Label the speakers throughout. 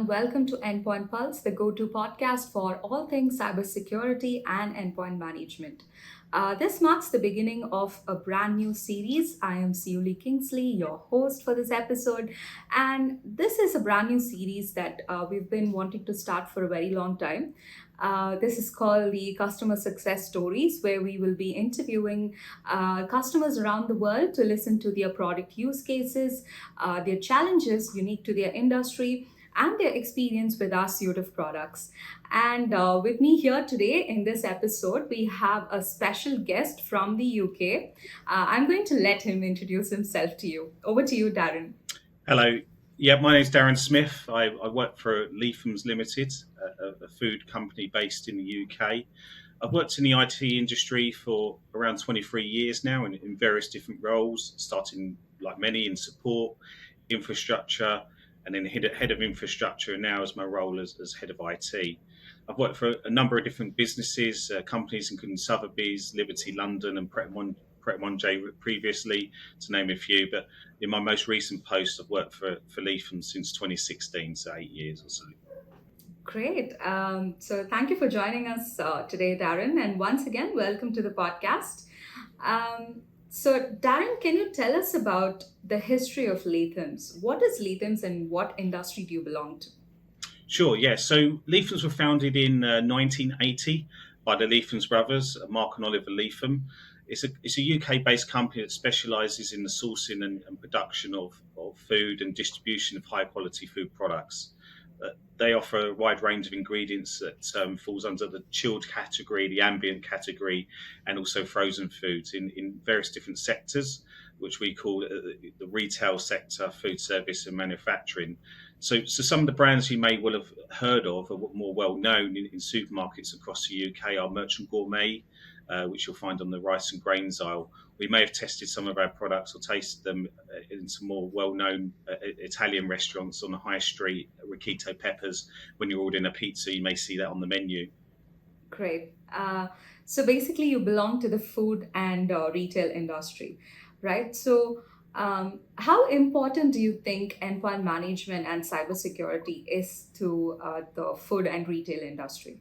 Speaker 1: everyone. Welcome to Endpoint Pulse, the go-to podcast for all things cybersecurity and endpoint management. This marks the beginning of a brand new series. I am Siuli Kingsley, your host for this episode, and this is a brand new series that we've been wanting to start for a very long time. This is called the Customer Success Stories, where we will be interviewing customers around the world to listen to their product use cases, their challenges unique to their industry, and their experience with our suite of products. And with me here today in this episode, we have a special guest from the UK. I'm going to let him introduce himself to you. Over to you, Darren.
Speaker 2: Hello. Yeah, my name's Darren Smith. I work for Leathams Ltd, a food company based in the UK. I've worked in the IT industry for around 23 years now in various different roles, starting like many in support, infrastructure, and then head of infrastructure, and now as my role as head of IT. I've worked for a number of different businesses, companies including Sotheby's, Liberty London, and Pret-a-Manger previously, to name a few. But in my most recent post, I've worked for Leathams since 2016, so 8 years or so.
Speaker 1: Great. So thank you for joining us today, Darren. And once again, welcome to the podcast. So, Darren, can you tell us about the history of Leathams? What is Leathams and what industry do you belong to?
Speaker 2: Sure, yeah. So Leathams were founded in 1980 by the Leathams brothers, Mark and Oliver Leatham. It's a UK-based company that specialises in the sourcing and production of food and distribution of high-quality food products. They offer a wide range of ingredients that falls under the chilled category, the ambient category, and also frozen foods in various different sectors, which we call the retail sector, food service, and manufacturing. So some of the brands you may well have heard of are more well known in supermarkets across the UK are Merchant Gourmet, which you'll find on the rice and grains aisle. We may have tested some of our products or tasted them in some more well-known Italian restaurants on the high street. Riquito peppers. When you're ordering a pizza, you may see that on the menu.
Speaker 1: Great. So basically, you belong to the food and retail industry, right? So, how important do you think endpoint management and cybersecurity is to the food and retail industry?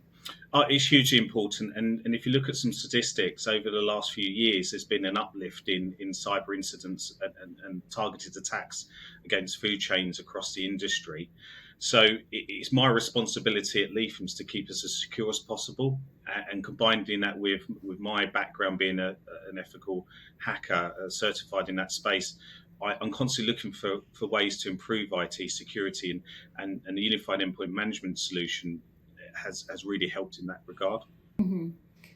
Speaker 2: It's hugely important, and if you look at some statistics over the last few years, there's been an uplift in cyber incidents and targeted attacks against food chains across the industry. So it's my responsibility at Leathams to keep us as secure as possible, and combining that with my background being an ethical hacker certified in that space, I'm constantly looking for ways to improve IT security, and the unified endpoint management solution has really helped in that regard.
Speaker 1: Mhm.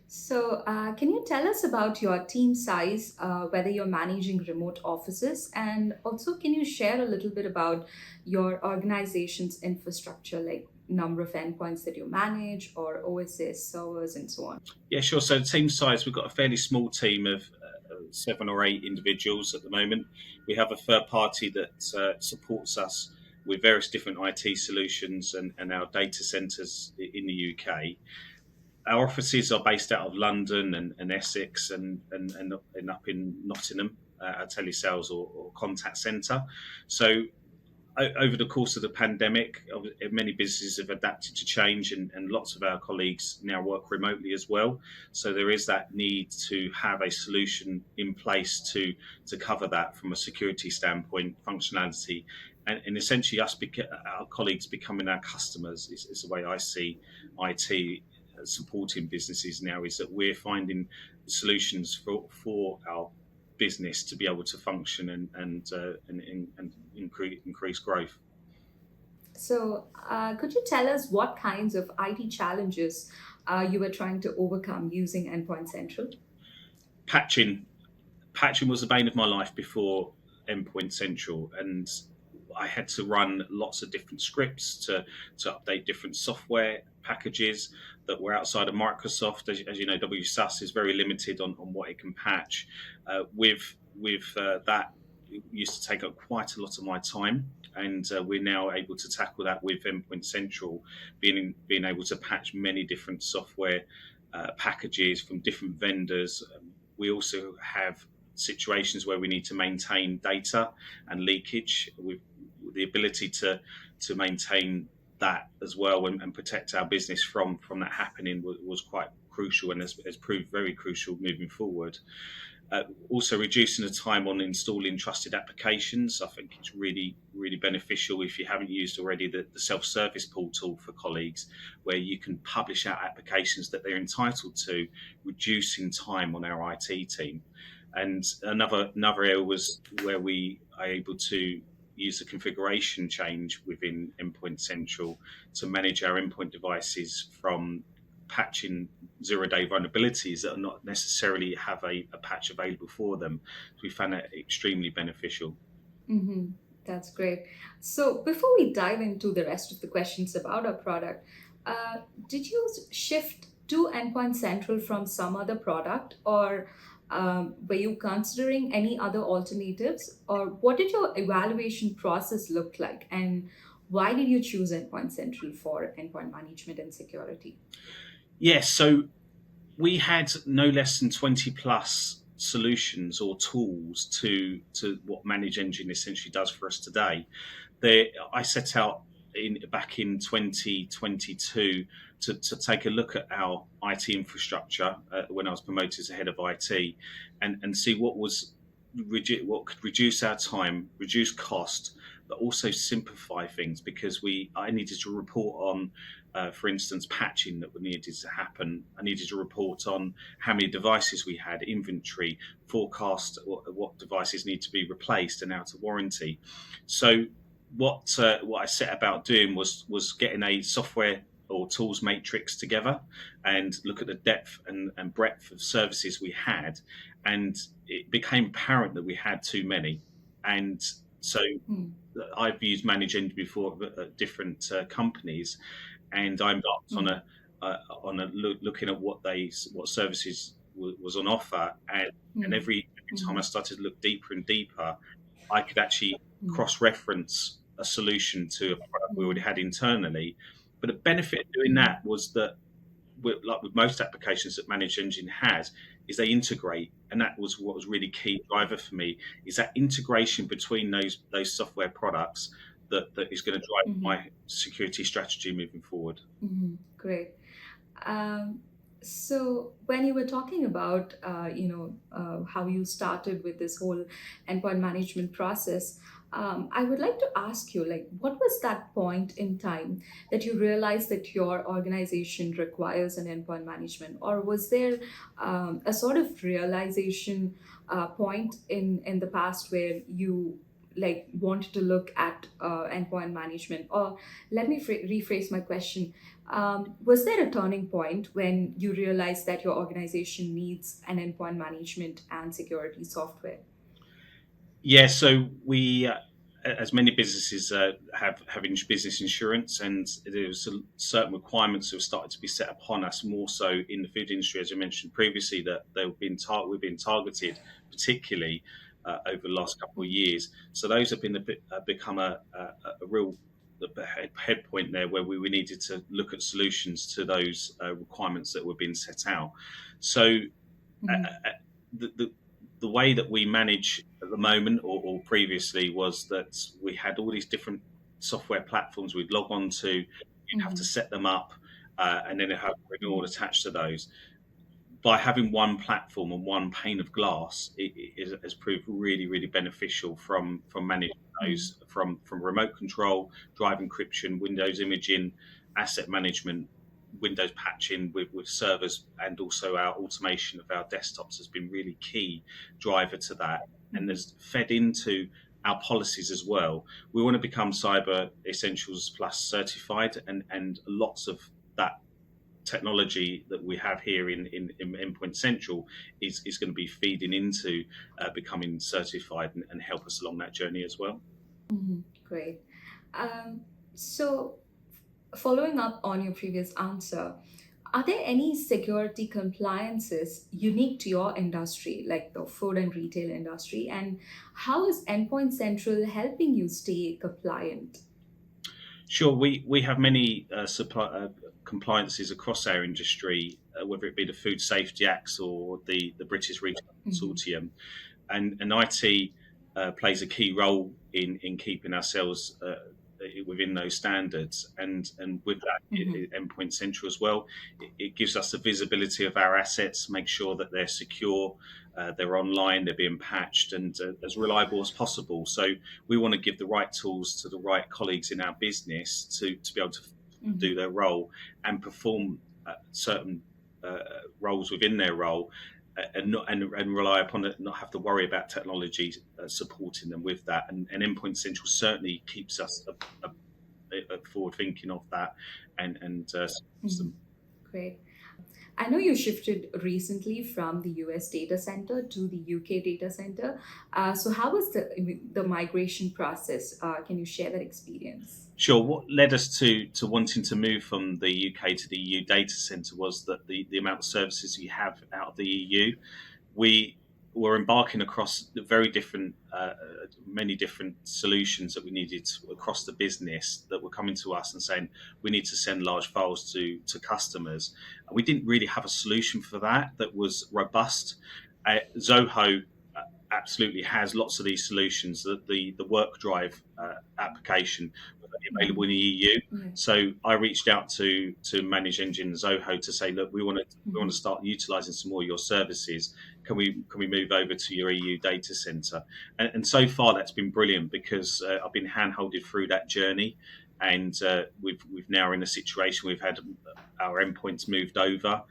Speaker 1: So, can you tell us about your team size, whether you're managing remote offices, and also can you share a little bit about your organization's infrastructure, like number of endpoints that you manage, or OSS servers, and so on?
Speaker 2: Yeah, sure. So the team size, we've got a fairly small team of 7 or 8 individuals at the moment. We have a third party that supports us with various different IT solutions and our data centres in the UK. Our offices are based out of London and Essex and up in Nottingham, a telesales or contact centre. So over the course of the pandemic, many businesses have adapted to change, and lots of our colleagues now work remotely as well. So there is that need to have a solution in place to cover that from a security standpoint, functionality, and essentially our colleagues becoming our customers is the way I see IT supporting businesses now. Is that we're finding solutions for our business to be able to function and increase growth.
Speaker 1: So, could you tell us what kinds of IT challenges you were trying to overcome using Endpoint Central?
Speaker 2: Patching, patching was the bane of my life before Endpoint Central, and I had to run lots of different scripts to update different software packages that were outside of Microsoft. As you know, WSUS is very limited on what it can patch. With that, it used to take up quite a lot of my time, and we're now able to tackle that with Endpoint Central, being able to patch many different software packages from different vendors. We also have situations where we need to maintain data and leakage with the ability to maintain that as well, and protect our business from that happening was quite crucial, and has proved very crucial moving forward. Also, reducing the time on installing trusted applications. I think it's really, really beneficial if you haven't used already the self-service portal for colleagues, where you can publish out applications that they're entitled to, reducing time on our IT team. And another area was where we are able to use the configuration change within Endpoint Central to manage our endpoint devices from patching zero-day vulnerabilities that are not necessarily have a patch available for them. So we found that extremely beneficial.
Speaker 1: Mm-hmm. That's great. So, before we dive into the rest of the questions about our product, uh, did you shift to Endpoint Central from some other product, or were you considering any other alternatives, or what did your evaluation process look like, and why did you choose Endpoint Central for endpoint management and security?
Speaker 2: Yes, so we had no less than 20 plus solutions or tools to what Manage Engine essentially does for us today. I set out back in 2022 to take a look at our IT infrastructure when I was promoted as head of IT, and see what could reduce our time, reduce cost, but also simplify things, because I needed to report on, for instance, patching that needed to happen. I needed to report on how many devices we had, inventory, forecast what devices need to be replaced and out of warranty. So what I set about doing was getting a software or tools matrix together and look at the depth and breadth of services we had, and it became apparent that we had too many. And so
Speaker 1: Mm,
Speaker 2: I've used Manage Engine before at different companies, and I embarked on
Speaker 1: mm,
Speaker 2: looking at what services was on offer, and
Speaker 1: mm,
Speaker 2: every time I
Speaker 1: mm,
Speaker 2: started to look deeper and deeper, I could actually
Speaker 1: mm,
Speaker 2: cross-reference a solution to a product we already
Speaker 1: mm,
Speaker 2: had internally. But the benefit of doing
Speaker 1: mm,
Speaker 2: that was that, like with most applications that Manage Engine has, is they integrate, and that was what was really key driver for me. Is that integration between those software products that is going to drive
Speaker 1: mm,
Speaker 2: my security strategy moving forward.
Speaker 1: Great. Um, so when you were talking about, how you started with this whole endpoint management process, I would like to ask you, like, what was that point in time that you realized that your organization requires an endpoint management, or was there a sort of realization point in the past where you like wanted to look at endpoint management? Or let me rephrase my question. Was there a turning point when you realized that your organization needs an endpoint management and security software?
Speaker 2: Yeah, so as many businesses have business insurance, and there's certain requirements that have started to be set upon us, more so in the food industry, as I mentioned previously, that we've been targeted, particularly over the last couple of years. So those have become a real head point there, where we needed to look at solutions to those requirements that were being set out. So uh,
Speaker 1: Mm-hmm.
Speaker 2: uh, the, the the way that we manage at the moment, or previously, was that we had all these different software platforms we'd log on to. You'd have to
Speaker 1: Mm-hmm.
Speaker 2: set them up, and then have a renewal
Speaker 1: Mm-hmm.
Speaker 2: attached to those. By having one platform and one pane of glass, it has proved really, really beneficial from managing those, from remote control, drive encryption, Windows imaging, asset management, Windows patching with servers, and also our automation of our desktops has been really key driver to that, and
Speaker 1: Mm-hmm.
Speaker 2: has fed into our policies as well. We want to become Cyber Essentials Plus certified, and lots of that technology that we have here in Endpoint Central is going to be feeding into becoming certified, and help us along that journey as well.
Speaker 1: Mm-hmm. Great. So, following up on your previous answer, are there any security compliances unique to your industry, like the food and retail industry? And how is Endpoint Central helping you stay compliant?
Speaker 2: Sure, we have many compliances across our industry, whether it be the Food Safety Acts or the British Retail
Speaker 1: Mm-hmm.
Speaker 2: Consortium, and IT plays a key role in keeping ourselves within those standards, and with that, Endpoint Central as well, it gives us the visibility of our assets, make sure that they're secure, they're online, they're being patched, and as reliable as possible. So we want to give the right tools to the right colleagues in our business to be able to do their role and perform certain roles within their role, and rely upon it, not have to worry about technology supporting them with that. And Endpoint Central certainly keeps us forward thinking of that, and supports them.
Speaker 1: Great. I know you shifted recently from the US data center to the UK data center. So how was the migration process? Can you share that experience?
Speaker 2: Sure. What led us to wanting to move from the UK to the EU data center was that the amount of services you have out of the EU. We were embarking across very different, many different solutions that we needed across the business that were coming to us and saying we need to send large files to customers. And we didn't really have a solution for that was robust. Zoho absolutely has lots of these solutions. The work drive application was available in the EU. So I reached out to Manage Engine Zoho to say, look, we want to start utilising some more of your services. Can we move over to your EU data centre? And so far that's been brilliant, because I've been handholded through that journey, and we've now in a situation we've had our endpoints moved over,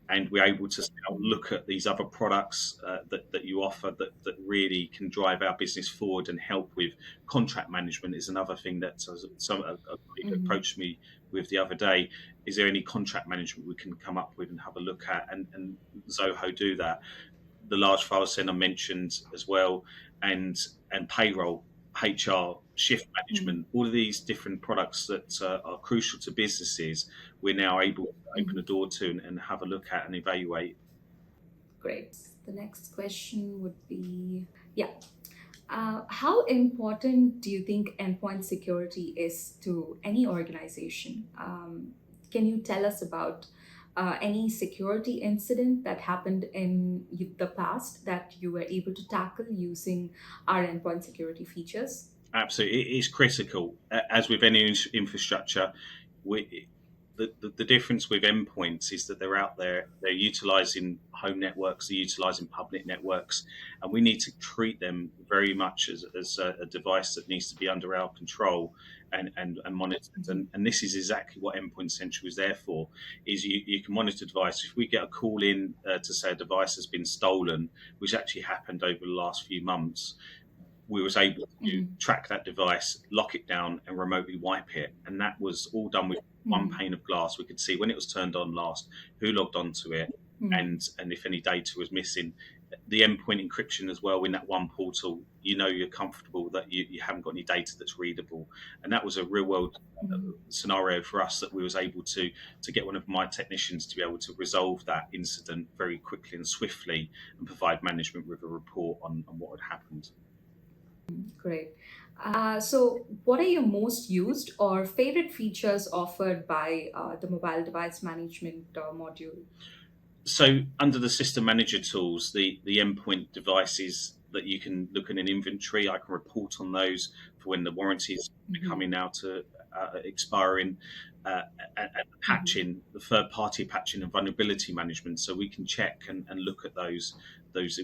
Speaker 2: and we're able to now look at these other products that you offer that really can drive our business forward and help with contract management. Is another thing that a colleague approached me with the other day. Is there any contract management we can come up with and have a look at? And Zoho do that. The large file send I mentioned as well, and payroll, HR, shift management, all of these different products that are crucial to businesses, we're now able to open a door to and have a look at and evaluate.
Speaker 1: Great. The next question would be, how important do you think endpoint security is to any organization? Can you tell us about any security incident that happened in the past that you were able to tackle using our endpoint security features?
Speaker 2: Absolutely, it is critical. As with any infrastructure, the difference with endpoints is that they're out there, they're utilising home networks, they're utilising public networks, and we need to treat them very much as a device that needs to be under our control and monitored. And this is exactly what Endpoint Central is there for, is you can monitor device. If we get a call in to say a device has been stolen, which actually happened over the last few months, we was able to track that device, lock it down, and remotely wipe it. And that was all done with one pane of glass. We could see when it was turned on last, who logged onto it, and if any data was missing. The endpoint encryption as well in that one portal, you're comfortable that you haven't got any data that's readable. And that was a real world scenario for us, that we was able to get one of my technicians to be able to resolve that incident very quickly and swiftly and provide management with a report on what had happened.
Speaker 1: Great. So what are your most used or favorite features offered by the mobile device management module?
Speaker 2: So under the system manager tools, the endpoint devices that you can look at an inventory, I can report on those for when the warranties are coming now to expiring, and patching, the third party patching and vulnerability management. So we can check and look at those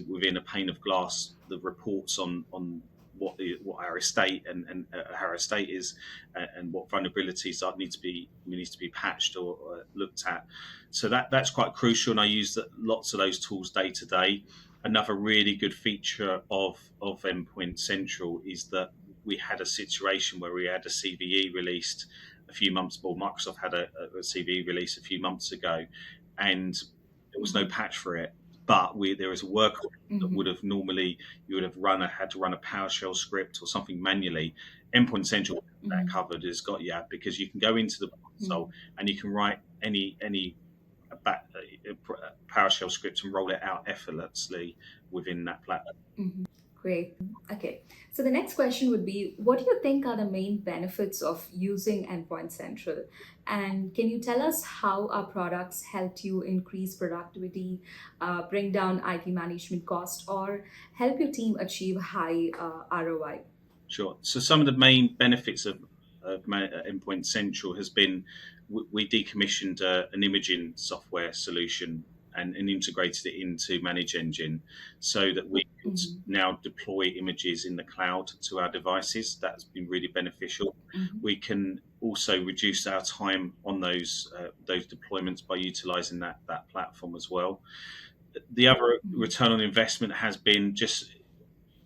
Speaker 2: within a pane of glass, the reports on what our estate and how our estate is, and what vulnerabilities need to be patched or looked at. So that's quite crucial, and I use lots of those tools day to day. Another really good feature of Endpoint Central is that we had a situation where we had a CVE released a few months, or Microsoft had a CVE release a few months ago, and there was no patch for it. But there is a workaround that would have normally, you would have had to run a PowerShell script or something manually. Endpoint Central that covered has got because you can go into the console and you can write any PowerShell script and roll it out effortlessly within that platform.
Speaker 1: Great. Okay. So the next question would be, what do you think are the main benefits of using Endpoint Central? And can you tell us how our products helped you increase productivity, bring down IT management cost, or help your team achieve high ROI?
Speaker 2: Sure. So some of the main benefits of Endpoint Central has been we decommissioned an imaging software solution and integrated it into Manage Engine so that we could
Speaker 1: Mhm.
Speaker 2: now deploy images in the cloud to our devices. That's been really beneficial.
Speaker 1: Mhm.
Speaker 2: We can also reduce our time on those deployments by utilizing that platform as well. The other
Speaker 1: Mhm.
Speaker 2: return on investment has been just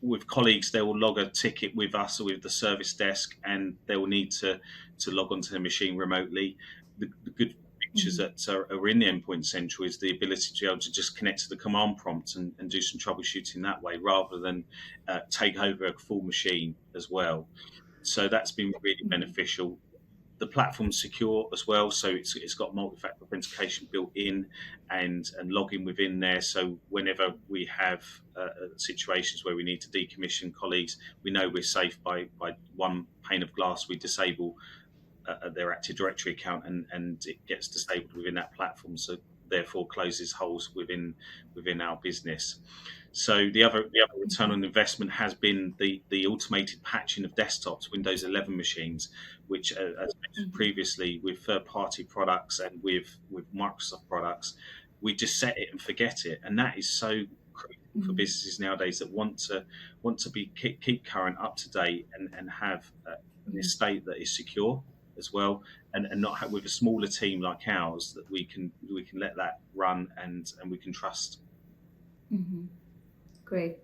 Speaker 2: with colleagues, they will log a ticket with us or with the service desk, and they will need to log onto the machine remotely. The good features
Speaker 1: Mhm.
Speaker 2: that are in the Endpoint Central is the ability to be able to just connect to the command prompt and do some troubleshooting that way, rather than take over a full machine as well. So that's been really
Speaker 1: Mhm.
Speaker 2: beneficial. The platform's secure as well, so it's got multi-factor authentication built in and login within there. So whenever we have situations where we need to decommission colleagues, we know we're safe by one pane of glass. We disable their Active Directory account, and it gets disabled within that platform. So therefore closes holes within our business. So the other return
Speaker 1: Mhm.
Speaker 2: on investment has been the automated patching of desktops, Windows 11 machines, which, as mentioned
Speaker 1: Mhm.
Speaker 2: previously, with third-party products and with Microsoft products, we just set it and forget it, and that is so crucial for
Speaker 1: Mhm.
Speaker 2: businesses nowadays that want to be keep current, up to date, and have an
Speaker 1: Mhm.
Speaker 2: estate that is secure as well, and not have, with a smaller team like ours, that we can let that run and we can trust.
Speaker 1: Mhm. Great.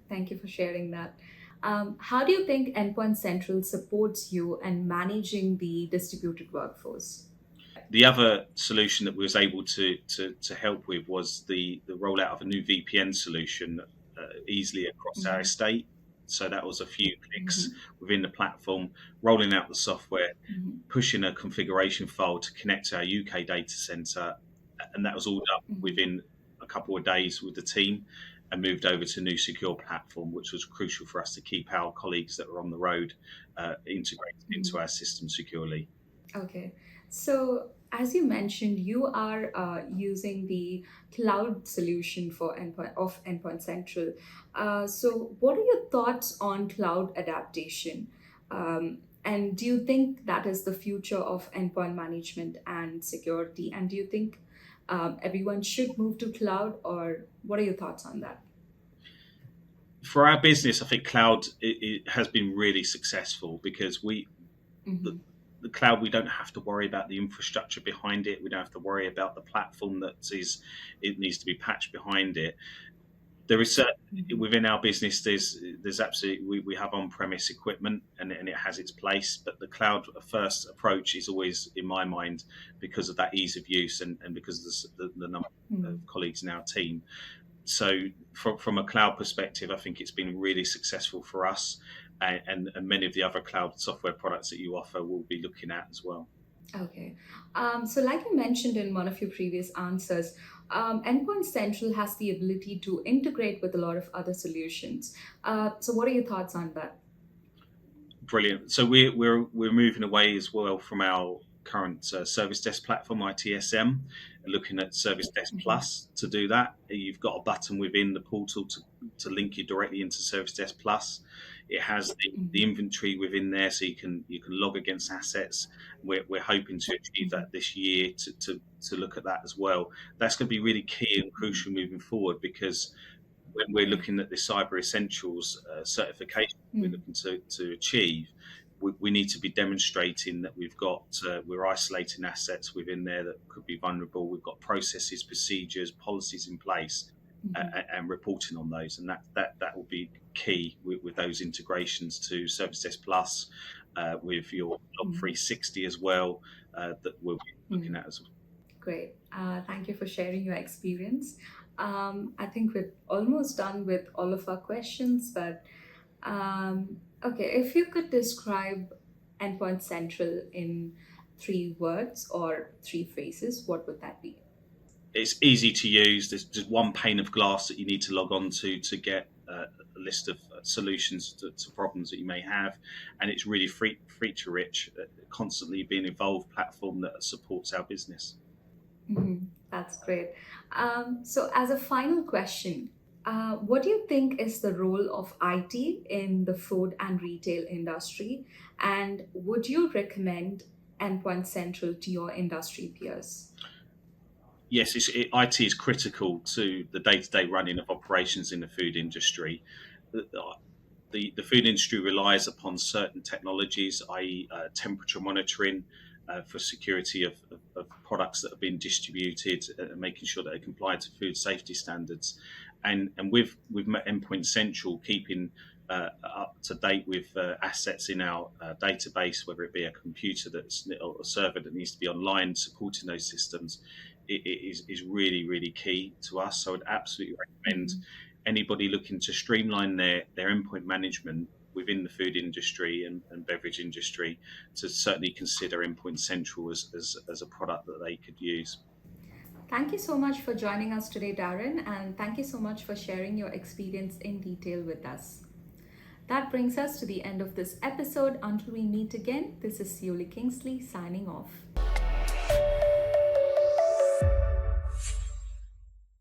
Speaker 1: Thank you for sharing that. How do you think Endpoint Central supports you in managing the distributed workforce?
Speaker 2: The other solution that we was able to help with was the rollout of a new VPN solution easily across our
Speaker 1: Mhm.
Speaker 2: estate. So that was a few clicks
Speaker 1: Mhm.
Speaker 2: within the platform, rolling out the software,
Speaker 1: Mhm.
Speaker 2: pushing a configuration file to connect to our UK data center, and that was all done
Speaker 1: Mhm.
Speaker 2: within a couple of days with the team, and moved over to a new secure platform, which was crucial for us to keep our colleagues that were on the road integrated into
Speaker 1: Mhm.
Speaker 2: our system securely.
Speaker 1: Okay. So, as you mentioned, you are using the cloud solution for Endpoint Central. So, what are your thoughts on cloud adaptation? And do you think that is the future of endpoint management and security? And do you think everyone should move to cloud, or what are your thoughts on that?
Speaker 2: For our business, I think cloud it has been really successful because the,
Speaker 1: Mm-hmm.
Speaker 2: the cloud, we don't have to worry about the infrastructure behind it. We don't have to worry about the platform that is it needs to be patched behind it. There is
Speaker 1: Mm-hmm.
Speaker 2: within our business, there's absolutely we have on-premise equipment, and it has its place, but the cloud first approach is always in my mind because of that ease of use and because of the number of colleagues in our team. So from a cloud perspective, I think it's been really successful for us, and many of the other cloud software products that you offer will be looking at as well.
Speaker 1: Okay. So, like you mentioned in one of your previous answers, Endpoint Central has the ability to integrate with a lot of other solutions. So, what are your thoughts on that?
Speaker 2: Brilliant. So we're moving away as well from our current service desk platform ITSM, and looking at Service Desk
Speaker 1: Mhm.
Speaker 2: Plus. To do that, you've got a button within the portal to link you directly into Service Desk Plus. It has the
Speaker 1: Mhm.
Speaker 2: inventory within there, so you can log against assets. We're hoping to achieve
Speaker 1: Mhm.
Speaker 2: that this year to look at that as well. That's going to be really key and
Speaker 1: Mhm.
Speaker 2: crucial moving forward, because when we're
Speaker 1: Right.
Speaker 2: looking at the Cyber Essentials certification we're
Speaker 1: Mm.
Speaker 2: looking to achieve, we need to be demonstrating that we're isolating assets within there that could be vulnerable. We've got processes, procedures, policies in place,
Speaker 1: Mhm.
Speaker 2: and reporting on those, and that will be key with those integrations to Service Desk Plus, with your Log
Speaker 1: Mhm.
Speaker 2: 360 as well, that we'll be looking
Speaker 1: Mm.
Speaker 2: at as well.
Speaker 1: Great. Thank you for sharing your experience. I think we're almost done with all of our questions, but okay, if you could describe Endpoint Central in three words or three phrases, what would that be?
Speaker 2: It's easy to use. There's just one pane of glass that you need to log on to get a list of solutions to problems that you may have, and it's really feature rich, constantly being evolved platform that supports our business.
Speaker 1: Mhm. That's great. So, as a final question, What do you think is the role of IT in the food and retail industry? And would you recommend Endpoint Central to your industry peers?
Speaker 2: Yes, IT is critical to the day-to-day running of operations in the food industry. The, the food industry relies upon certain technologies, i.e., temperature monitoring for security of products that are being distributed, making sure that they comply to food safety standards, and with Endpoint Central keeping up to date with assets in our database, whether it be a computer that's or a server that needs to be online supporting those systems, is really really key to us. So I'd absolutely recommend
Speaker 1: Mhm.
Speaker 2: anybody looking to streamline their endpoint management within the food industry and beverage industry to certainly consider Endpoint Central as a product that they could use.
Speaker 1: Thank you so much for joining us today, Darren, and thank you so much for sharing your experience in detail with us. That brings us to the end of this episode. Until we meet again, this is Yuli Kingsley signing off.